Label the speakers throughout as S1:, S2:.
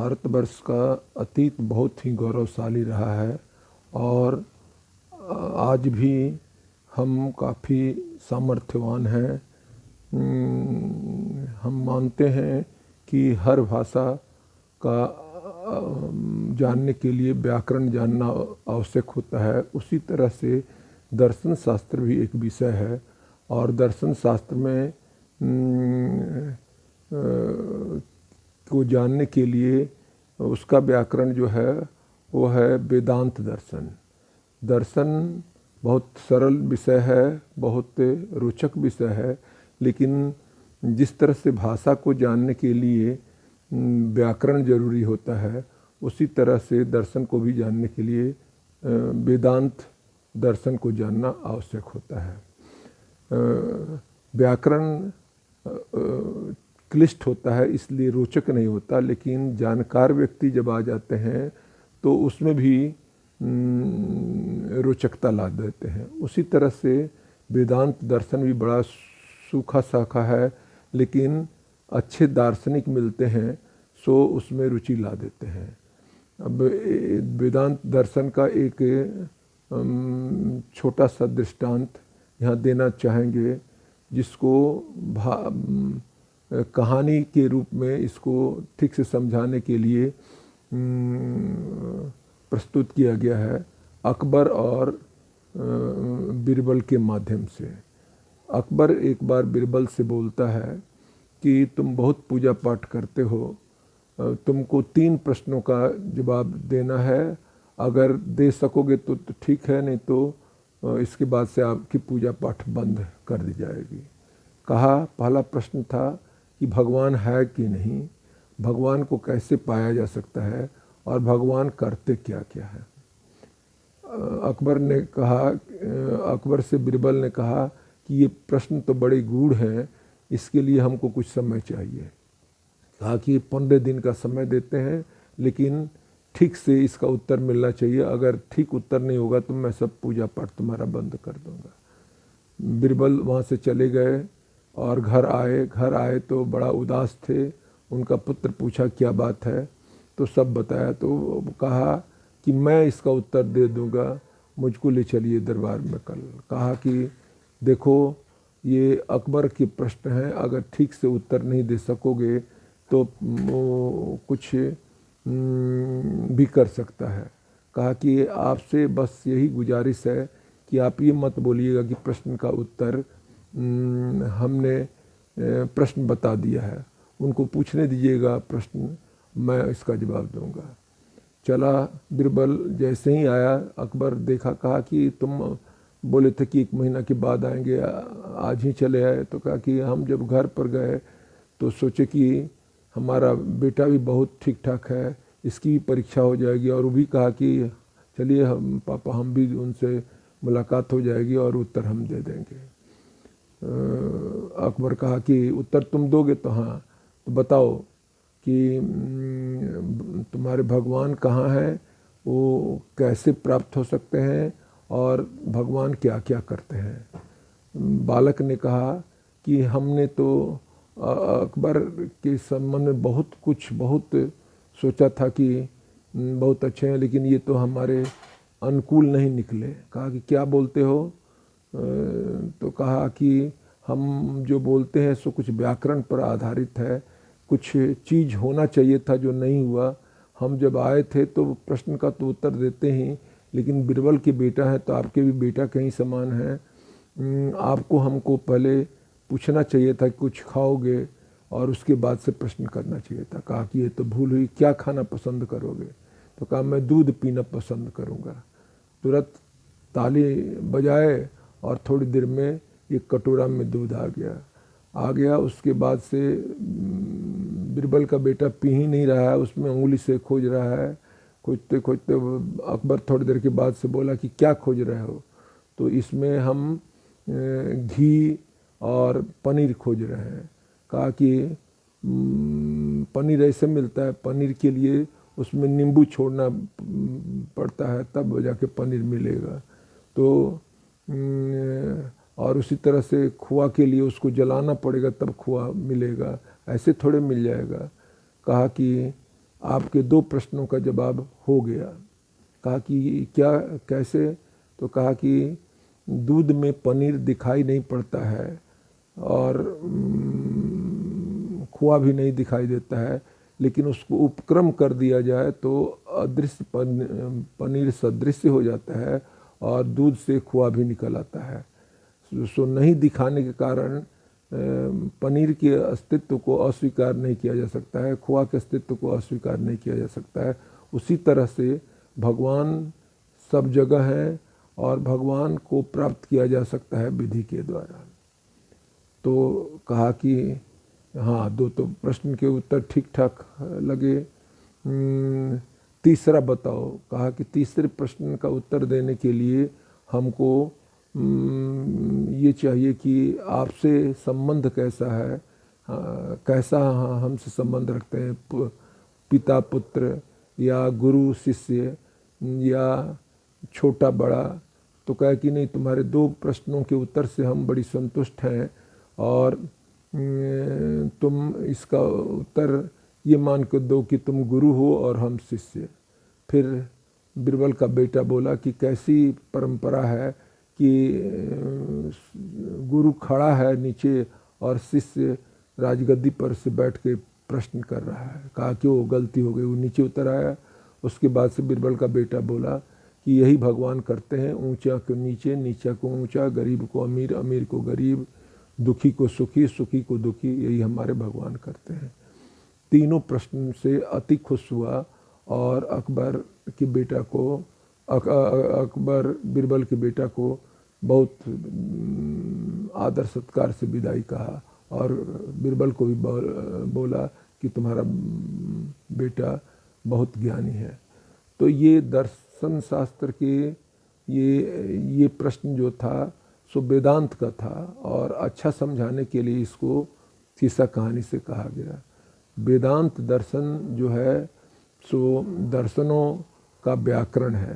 S1: भारतवर्ष का अतीत बहुत ही गौरवशाली रहा है और आज भी हम काफ़ी सामर्थ्यवान हैं। हम मानते हैं कि हर भाषा का जानने के लिए व्याकरण जानना आवश्यक होता है। उसी तरह से दर्शन शास्त्र भी एक विषय है और दर्शन शास्त्र में को जानने के लिए उसका व्याकरण जो है वो है वेदांत दर्शन। दर्शन बहुत सरल विषय है, बहुत रोचक विषय है, लेकिन जिस तरह से भाषा को जानने के लिए व्याकरण जरूरी होता है, उसी तरह से दर्शन को भी जानने के लिए वेदांत दर्शन को जानना आवश्यक होता है। व्याकरण क्लिष्ट होता है, इसलिए रोचक नहीं होता, लेकिन जानकार व्यक्ति जब आ जाते हैं तो उसमें भी रोचकता ला देते हैं। उसी तरह से वेदांत दर्शन भी बड़ा सूखा साखा है, लेकिन अच्छे दार्शनिक मिलते हैं सो उसमें रुचि ला देते हैं। अब वेदांत दर्शन का एक छोटा सा दृष्टांत यहाँ देना चाहेंगे, जिसको कहानी के रूप में इसको ठीक से समझाने के लिए प्रस्तुत किया गया है अकबर और बीरबल के माध्यम से। अकबर एक बार बीरबल से बोलता है कि तुम बहुत पूजा पाठ करते हो, तुमको 3 प्रश्नों का जवाब देना है, अगर दे सकोगे तो ठीक है, नहीं तो इसके बाद से आपकी पूजा पाठ बंद कर दी जाएगी। कहा, पहला प्रश्न था कि भगवान है कि नहीं, भगवान को कैसे पाया जा सकता है और भगवान करते क्या क्या है। अकबर से बीरबल ने कहा कि ये प्रश्न तो बड़े गूढ़ हैं, इसके लिए हमको कुछ समय चाहिए। कहा कि 15 दिन का समय देते हैं, लेकिन ठीक से इसका उत्तर मिलना चाहिए, अगर ठीक उत्तर नहीं होगा तो मैं सब पूजा पाठ तुम्हारा बंद कर दूंगा। बीरबल वहाँ से चले गए और घर आए तो बड़ा उदास थे। उनका पुत्र पूछा क्या बात है, तो सब बताया। तो कहा कि मैं इसका उत्तर दे दूंगा, मुझको ले चलिए दरबार में कल। कहा कि देखो ये अकबर के प्रश्न हैं, अगर ठीक से उत्तर नहीं दे सकोगे तो कुछ भी कर सकता है। कहा कि आपसे बस यही गुजारिश है कि आप ये मत बोलिएगा कि प्रश्न का उत्तर हमने प्रश्न बता दिया है, उनको पूछने दीजिएगा प्रश्न, मैं इसका जवाब दूंगा। चला बीरबल, जैसे ही आया अकबर देखा, कहा कि तुम बोले थे कि 1 महीना के बाद आएंगे, आज ही चले आए। तो कहा कि हम जब घर पर गए तो सोचे कि हमारा बेटा भी बहुत ठीक ठाक है, इसकी भी परीक्षा हो जाएगी, और वो भी कहा कि चलिए हम पापा हम भी उनसे मुलाकात हो जाएगी और उत्तर हम दे देंगे। अकबर कहा कि उत्तर तुम दोगे? तो हाँ। तो बताओ कि तुम्हारे भगवान कहाँ हैं, वो कैसे प्राप्त हो सकते हैं और भगवान क्या क्या करते हैं। बालक ने कहा कि हमने तो अकबर के संबंध में बहुत सोचा था कि बहुत अच्छे हैं, लेकिन ये तो हमारे अनुकूल नहीं निकले। कहा कि क्या बोलते हो? तो कहा कि हम जो बोलते हैं सो कुछ व्याकरण पर आधारित है, कुछ चीज़ होना चाहिए था जो नहीं हुआ। हम जब आए थे तो प्रश्न का तो उत्तर देते ही, लेकिन बीरबल के बेटा है तो आपके भी बेटा कहीं समान है, आपको हमको पहले पूछना चाहिए था कि कुछ खाओगे और उसके बाद से प्रश्न करना चाहिए था। कहा कि ये तो भूल हुई, क्या खाना पसंद करोगे? तो कहा मैं दूध पीना पसंद करूँगा। तुरंत ताली बजाए और थोड़ी देर में एक कटोरा में दूध आ गया। उसके बाद से बीरबल का बेटा पी ही नहीं रहा है, उसमें उंगली से खोज रहा है। खोजते खोजते अकबर थोड़ी देर के बाद से बोला कि क्या खोज रहे हो? तो इसमें हम घी और पनीर खोज रहे हैं। कहा कि पनीर ऐसे मिलता है, पनीर के लिए उसमें नींबू छोड़ना पड़ता है, तब जाके पनीर मिलेगा। तो और उसी तरह से खोआ के लिए उसको जलाना पड़ेगा तब खोआ मिलेगा, ऐसे थोड़े मिल जाएगा। कहा कि आपके 2 प्रश्नों का जवाब हो गया। कहा कि क्या कैसे, तो कहा कि दूध में पनीर दिखाई नहीं पड़ता है और खोआ भी नहीं दिखाई देता है, लेकिन उसको उपक्रम कर दिया जाए तो अदृश्य पनीर सदृश्य हो जाता है और दूध से खोआ भी निकल आता है। सो नहीं दिखाने के कारण पनीर के अस्तित्व को अस्वीकार नहीं किया जा सकता है, खोआ के अस्तित्व को अस्वीकार नहीं किया जा सकता है। उसी तरह से भगवान सब जगह है और भगवान को प्राप्त किया जा सकता है विधि के द्वारा। तो कहा कि हाँ, 2 तो प्रश्न के उत्तर ठीक ठाक लगे। तीसरा बताओ। कहा कि तीसरे प्रश्न का उत्तर देने के लिए हमको ये चाहिए कि आपसे संबंध कैसा है, कैसा हमसे संबंध रखते हैं, पिता पुत्र या गुरु शिष्य या छोटा बड़ा। तो कहा कि नहीं, तुम्हारे 2 प्रश्नों के उत्तर से हम बड़ी संतुष्ट हैं और तुम इसका उत्तर ये मान कर दो कि तुम गुरु हो और हम शिष्य। फिर बीरबल का बेटा बोला कि कैसी परंपरा है कि गुरु खड़ा है नीचे और शिष्य राजगद्दी पर से बैठ के प्रश्न कर रहा है। कहा कि वो गलती हो गई, वो नीचे उतर आया। उसके बाद से बीरबल का बेटा बोला कि यही भगवान करते हैं, ऊंचा को नीचे, नीचा को ऊंचा, गरीब को अमीर, अमीर को गरीब, दुखी को सुखी, सुखी को दुखी, यही हमारे भगवान करते हैं। तीनों प्रश्न से अति खुश हुआ और अकबर के बेटा को अकबर बीरबल के बेटा को बहुत आदर सत्कार से विदाई कहा और बीरबल को भी बोला कि तुम्हारा बेटा बहुत ज्ञानी है। तो ये दर्शन शास्त्र के ये प्रश्न जो था सो वेदांत का था और अच्छा समझाने के लिए इसको किस्सा कहानी से कहा गया। वेदांत दर्शन जो है सो दर्शनों का व्याकरण है।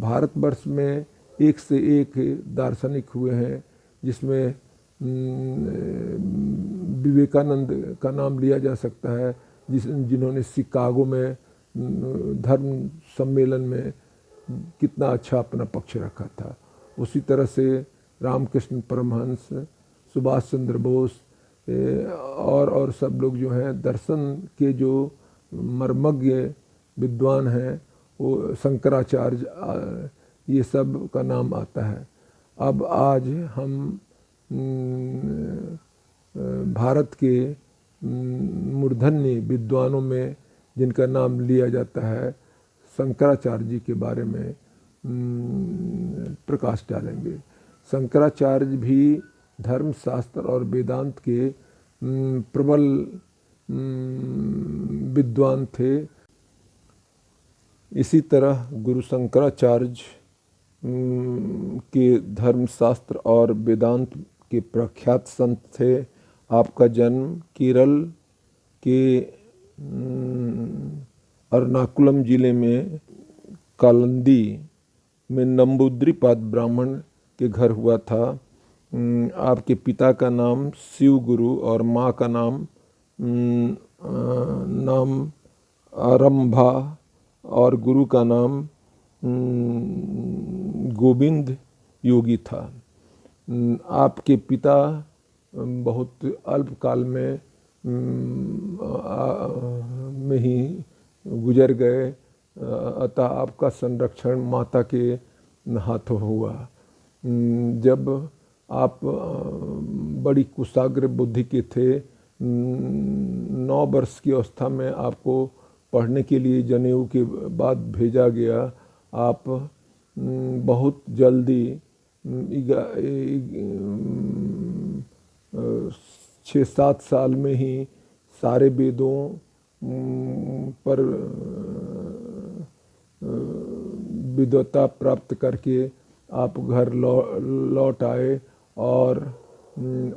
S1: भारतवर्ष में एक से एक दार्शनिक हुए हैं, जिसमें विवेकानंद का नाम लिया जा सकता है, जिन्होंने शिकागो में धर्म सम्मेलन में कितना अच्छा अपना पक्ष रखा था। उसी तरह से रामकृष्ण परमहंस, सुभाष चंद्र बोस और सब लोग जो हैं दर्शन के जो मर्मज्ञ विद्वान हैं, वो शंकराचार्य, ये सब का नाम आता है। अब आज हम भारत के मूर्धन्य विद्वानों में जिनका नाम लिया जाता है, शंकराचार्य जी के बारे में प्रकाश डालेंगे। शंकराचार्य भी धर्मशास्त्र और वेदांत के प्रबल विद्वान थे। इसी तरह गुरु शंकराचार्य के धर्मशास्त्र और वेदांत के प्रख्यात संत थे। आपका जन्म केरल के एर्नाकुलम जिले में कालंदी में नंबूद्रिपाद ब्राह्मण के घर हुआ था। आपके पिता का नाम शिव गुरु और माँ का नाम आरंभा और गुरु का नाम गोविंद योगी था। आपके पिता बहुत अल्पकाल में ही गुजर गए, अतः आपका संरक्षण माता के हाथों हुआ। जब आप बड़ी कुशाग्र बुद्धि के थे, 9 वर्ष की अवस्था में आपको पढ़ने के लिए जनेऊ के बाद भेजा गया। आप बहुत जल्दी 6-7 साल में ही सारे वेदों पर विद्वता प्राप्त करके आप घर लौट आए और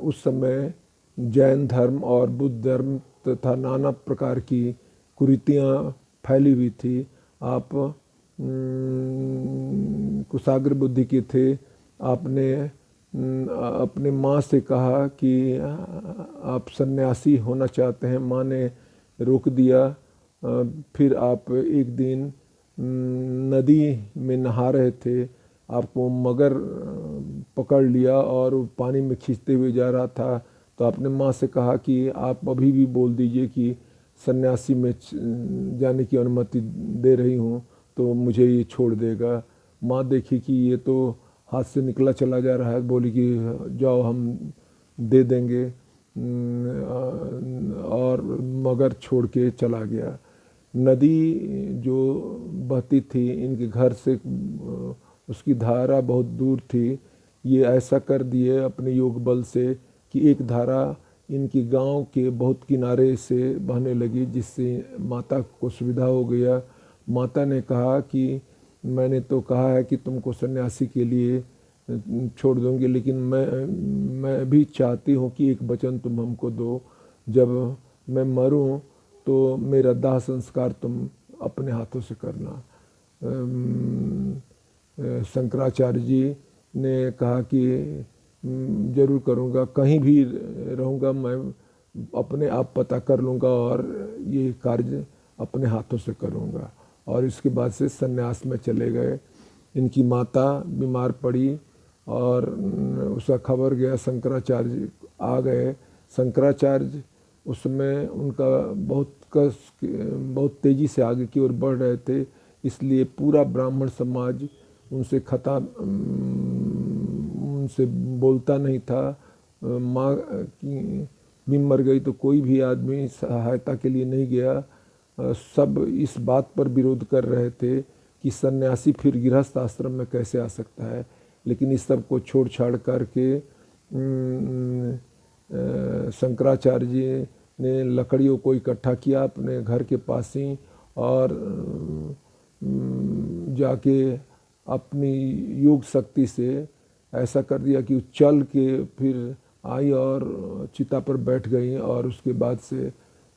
S1: उस समय जैन धर्म और बुद्ध धर्म तथा नाना प्रकार की कुरीतियाँ फैली हुई थी। आप कुशाग्र बुद्धि के थे। आपने अपने माँ से कहा कि आप सन्यासी होना चाहते हैं। माँ ने रोक दिया। फिर आप एक दिन नदी में नहा रहे थे, आपको मगर पकड़ लिया और वो पानी में खींचते हुए जा रहा था, तो आपने माँ से कहा कि आप अभी भी बोल दीजिए कि सन्यासी में जाने की अनुमति दे रही हूँ तो मुझे ये छोड़ देगा। माँ देखी कि ये तो हाथ से निकला चला जा रहा है, बोली कि जाओ हम दे देंगे, और मगर छोड़ के चला गया। नदी जो बहती थी इनके घर से, उसकी धारा बहुत दूर थी। ये ऐसा कर दिए अपने योग बल से कि एक धारा इनकी गांव के बहुत किनारे से बहने लगी, जिससे माता को सुविधा हो गया। माता ने कहा कि मैंने तो कहा है कि तुमको सन्यासी के लिए छोड़ दूंगी, लेकिन मैं भी चाहती हूँ कि एक वचन तुम हमको दो, जब मैं मरूं तो मेरा दाह संस्कार तुम अपने हाथों से करना। शंकराचार्य जी ने कहा कि जरूर करूँगा, कहीं भी रहूँगा मैं अपने आप पता कर लूँगा और ये कार्य अपने हाथों से करूँगा। और इसके बाद से सन्यास में चले गए। इनकी माता बीमार पड़ी और उसका खबर गया, शंकराचार्य आ गए। शंकराचार्य उसमें उनका बहुत तेज़ी से आगे की ओर बढ़ रहे थे, इसलिए पूरा ब्राह्मण समाज उनसे उनसे बोलता नहीं था। माँ भी मर गई तो कोई भी आदमी सहायता के लिए नहीं गया। सब इस बात पर विरोध कर रहे थे कि सन्यासी फिर गृहस्थ आश्रम में कैसे आ सकता है। लेकिन इस सब को छोड़ छाड़ करके शंकराचार्य जी ने लकड़ियों को इकट्ठा किया अपने घर के पास ही, और जाके अपनी योग शक्ति से ऐसा कर दिया कि चल के फिर आई और चिता पर बैठ गई। और उसके बाद से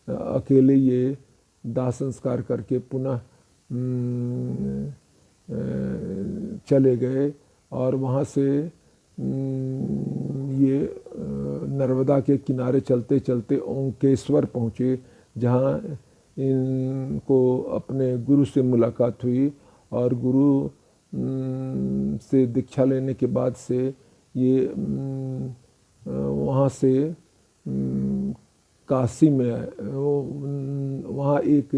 S1: अकेले ये दाह संस्कार करके पुनः चले गए। और वहाँ से ये नर्मदा के किनारे चलते चलते ओंकेश्वर पहुँचे, जहाँ इनको अपने गुरु से मुलाकात हुई। और गुरु से दीक्षा लेने के बाद से ये वहाँ से काशी में वहाँ एक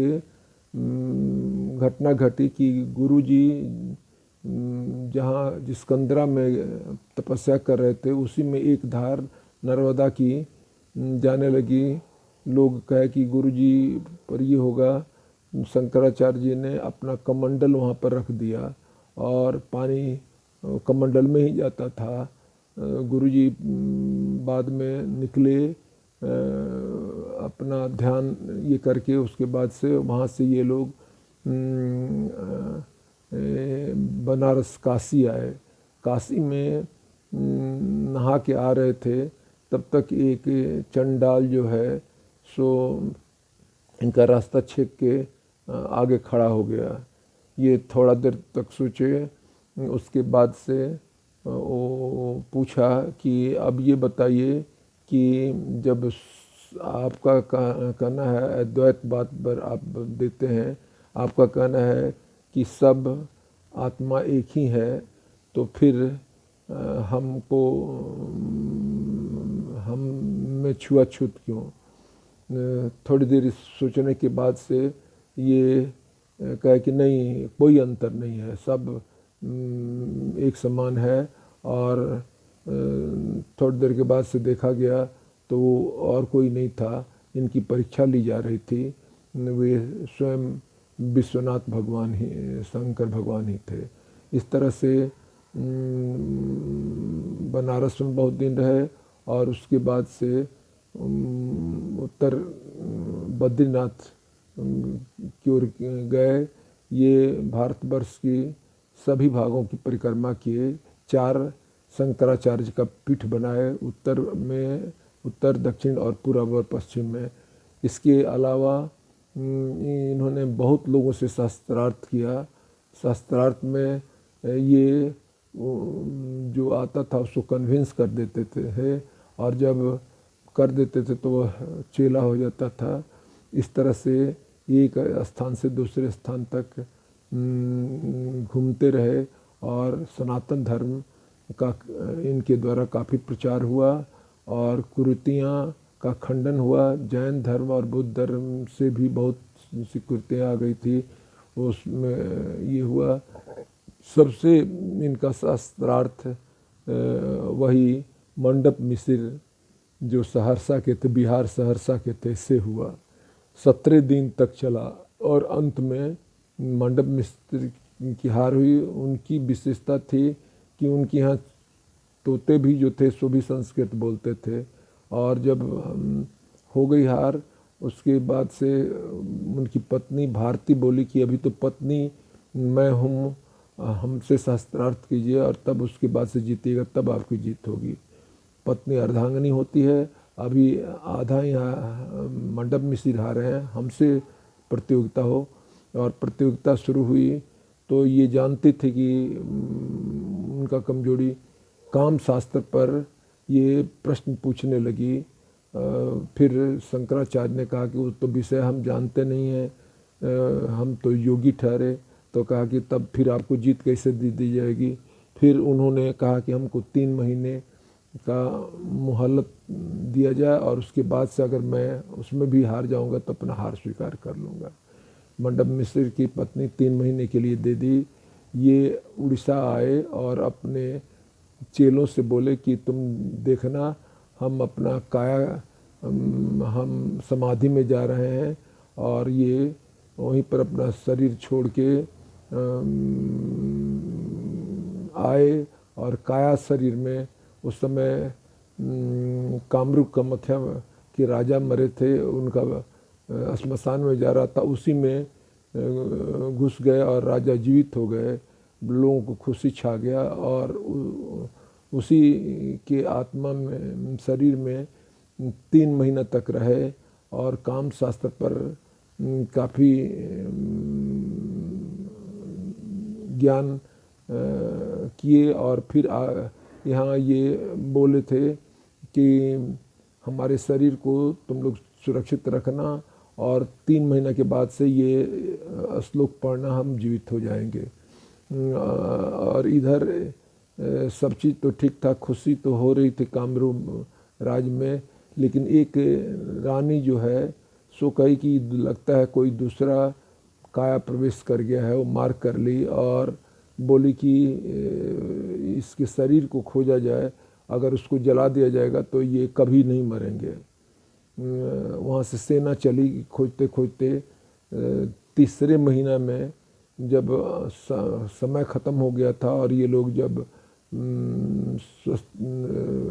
S1: घटना घटी कि गुरुजी जहाँ जिस्कंदरा में तपस्या कर रहे थे, उसी में एक धार नर्मदा की जाने लगी। लोग कहे कि गुरुजी पर ये होगा। शंकराचार्य जी ने अपना कमंडल वहाँ पर रख दिया और पानी कमंडल में ही जाता था। गुरुजी बाद में निकले अपना ध्यान ये करके, उसके बाद से वहाँ से ये लोग बनारस काशी आए। काशी में नहा के आ रहे थे, तब तक एक चंडाल जो है सो इनका रास्ता छेक के आगे खड़ा हो गया। ये थोड़ा देर तक सोचे, उसके बाद से वो पूछा कि अब ये बताइए कि जब आपका कहना है अद्वैत बात पर आप देते हैं, आपका कहना है कि सब आत्मा एक ही है, तो फिर हमको हम में छुआछूत क्यों? थोड़ी देर सोचने के बाद से ये कहे कि नहीं, कोई अंतर नहीं है, सब एक समान है। और थोड़ी देर के बाद से देखा गया तो और कोई नहीं था, इनकी परीक्षा ली जा रही थी। वे स्वयं विश्वनाथ भगवान ही, शंकर भगवान ही थे। इस तरह से बनारस में बहुत दिन रहे और उसके बाद से उत्तर बद्रीनाथ की ओर गए। ये भारतवर्ष की सभी भागों की परिक्रमा किए, 4 शंकराचार्य का पीठ बनाए, उत्तर में, उत्तर, दक्षिण और पूर्व और पश्चिम में। इसके अलावा इन्होंने बहुत लोगों से शास्त्रार्थ किया। शास्त्रार्थ में ये जो आता था उसको कन्विंस कर देते थे, और जब कर देते थे तो वह चेला हो जाता था। इस तरह से एक स्थान से दूसरे स्थान तक घूमते रहे और सनातन धर्म का इनके द्वारा काफ़ी प्रचार हुआ और कुरीतियाँ का खंडन हुआ। जैन धर्म और बुद्ध धर्म से भी बहुत सी कुरीतियाँ आ गई थी, उसमें ये हुआ। सबसे इनका शास्त्रार्थ वही मंडप मिश्र जो सहरसा के थे, बिहार सहरसा के थे, से हुआ। 17 दिन तक चला और अंत में मंडप मिश्र की हार हुई। उनकी विशेषता थी कि उनके यहाँ तोते भी जो थे सो भी संस्कृत बोलते थे, और जब हो गई हार उसके बाद से उनकी पत्नी भारती बोली कि अभी तो पत्नी मैं हूँ, हमसे शास्त्रार्थ कीजिए और तब उसके बाद से जीतिएगा, तब आपकी जीत होगी। पत्नी अर्धांगिनी होती है। अभी आधा यहाँ मंडप मिश्र हारे हैं, हमसे प्रतियोगिता हो। और प्रतियोगिता शुरू हुई तो ये जानते थे कि उनका कमजोरी काम शास्त्र पर ये प्रश्न पूछने लगी। फिर शंकराचार्य ने कहा कि वो तो विषय हम जानते नहीं हैं, हम तो योगी ठहरे। तो कहा कि तब फिर आपको जीत कैसे दी जाएगी। फिर उन्होंने कहा कि हमको 3 महीने का मोहलत दिया जाए और उसके बाद से अगर मैं उसमें भी हार जाऊंगा तो अपना हार स्वीकार कर लूँगा। मंडप मिश्र की पत्नी 3 महीने के लिए दे दी। ये उड़ीसा आए और अपने चेलों से बोले कि तुम देखना, हम अपना काया हम समाधि में जा रहे हैं, और ये वहीं पर अपना शरीर छोड़ के आए। और काया शरीर में उस समय कामरूप कामाख्या के राजा मरे थे, उनका श्मशान में जा रहा था, उसी में घुस गए और राजा जीवित हो गए। लोगों को खुशी छा गया और उसी के आत्मा में शरीर में 3 महीना तक रहे और काम शास्त्र पर काफ़ी ज्ञान किए। और फिर यहाँ ये बोले थे कि हमारे शरीर को तुम लोग सुरक्षित रखना और 3 महीना के बाद से ये श्लोक पढ़ना, हम जीवित हो जाएंगे। और इधर सब चीज़ तो ठीक ठाक, खुशी तो हो रही थी कामरूप राज में, लेकिन एक रानी जो है सो कही कि लगता है कोई दूसरा काया प्रवेश कर गया है, वो मार कर ली और बोली कि इसके शरीर को खोजा जाए, अगर उसको जला दिया जाएगा तो ये कभी नहीं मरेंगे। वहाँ से सेना चली खोजते खोजते। 3रे महीना में जब समय ख़त्म हो गया था और ये लोग जब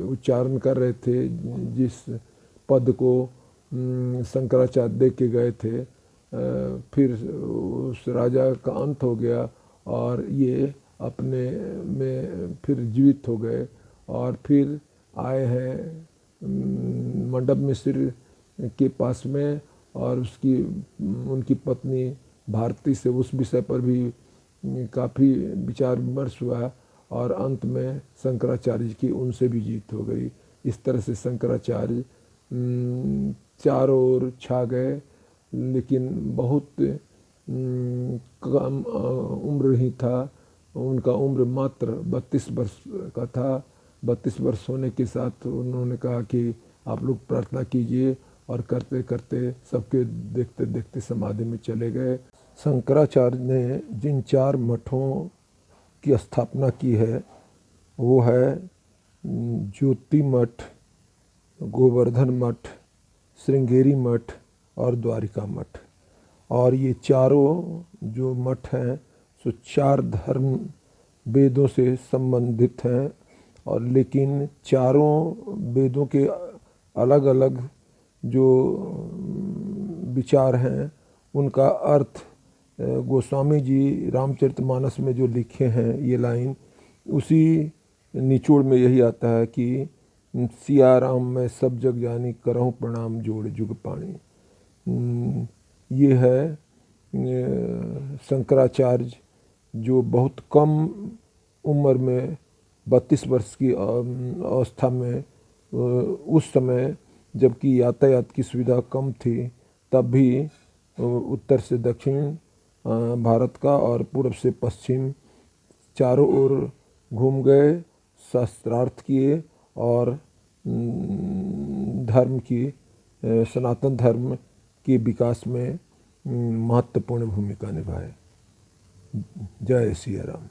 S1: उच्चारण कर रहे थे जिस पद को शंकराचार्य दे के गए थे, फिर उस राजा का अंत हो गया और ये अपने में फिर जीवित हो गए। और फिर आए हैं मंडप मिश्र के पास में, और उनकी पत्नी भारती से उस विषय पर भी काफ़ी विचार विमर्श हुआ और अंत में शंकराचार्य की उनसे भी जीत हो गई। इस तरह से शंकराचार्य चारों ओर छा गए, लेकिन बहुत कम उम्र ही था। उनका उम्र मात्र 32 वर्ष का था। 32 वर्ष होने के साथ उन्होंने कहा कि आप लोग प्रार्थना कीजिए, और करते करते सबके देखते देखते समाधि में चले गए। शंकराचार्य ने जिन 4 मठों की स्थापना की है वो है ज्योति मठ, गोवर्धन मठ, श्रृंगेरी मठ और द्वारिका मठ। और ये चारों जो मठ हैं सो 4 धर्म वेदों से संबंधित हैं, और लेकिन चारों वेदों के अलग अलग जो विचार हैं उनका अर्थ गोस्वामी जी रामचरितमानस में जो लिखे हैं ये लाइन, उसी निचोड़ में यही आता है कि सिया राम मैं सब जग जानी, करहूँ प्रणाम जोड़ जुग पाणी। ये है शंकराचार्य जो बहुत कम उम्र में 32 वर्ष की अवस्था में, उस समय जबकि यातायात की सुविधा कम थी तब भी उत्तर से दक्षिण भारत का और पूर्व से पश्चिम चारों ओर घूम गए, शास्त्रार्थ किए और धर्म की सनातन धर्म के विकास में महत्वपूर्ण भूमिका निभाए। जय सिया राम।